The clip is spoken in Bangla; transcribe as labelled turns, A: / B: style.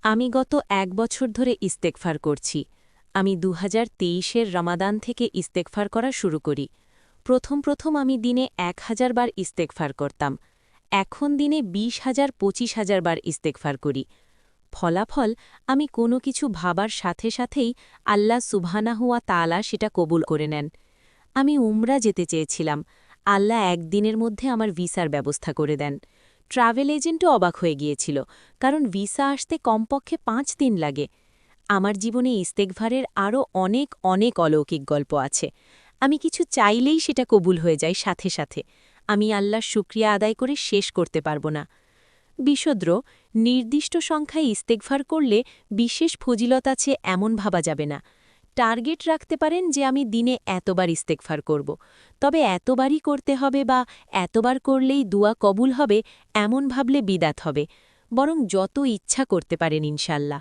A: আমি গত ১ বছর ধরে ইস্তেগফার করছি। আমি ২০২৩-এর রমাদান থেকে ইস্তেগফার করা শুরু করি। প্রথম আমি দিনে ১,০০০ বার ইস্তেগফার করতাম। এখন দিনে ২০,০০০ ২৫,০০০ বার ইস্তেগফার করি। ফলাফল, আমি কোনো কিছু ভাবার সাথে সাথেই আল্লাহ সুবহানাহু ওয়া তাআলা সেটা কবুল করে নেন। আমি উমরা যেতে চেয়েছিলাম। আল্লাহ একদিনের মধ্যে আমার ভিসার ব্যবস্থা করে দেন। ট্রাভেল এজেন্টও অবাক হয়ে গিয়েছিল, কারণ ভিসা আসতে কমপক্ষে ৫ দিন লাগে। আমার জীবনে ইস্তেগফারের আরও অনেক অলৌকিক গল্প আছে। আমি কিছু চাইলেই সেটা কবুল হয়ে যায় সাথে সাথে। আমি আল্লাহর শুকরিয়া আদায় করে শেষ করতে পারব না। বিশোদ্র, নির্দিষ্ট সংখ্যায় ইস্তেগফার করলে বিশেষ ফজিলত আছে এমন ভাবা যাবে না। টার্গেট রাখতে পারেন যে আমি দিনে এতবার ইস্তেগফার করব। তবে এতবারই করতে হবে বা এতবার করলেই দুয়া কবুল হবে এমন ভাবলে বিদাত হবে। বরং যত ইচ্ছা করতে পারেন ইনশাল্লাহ।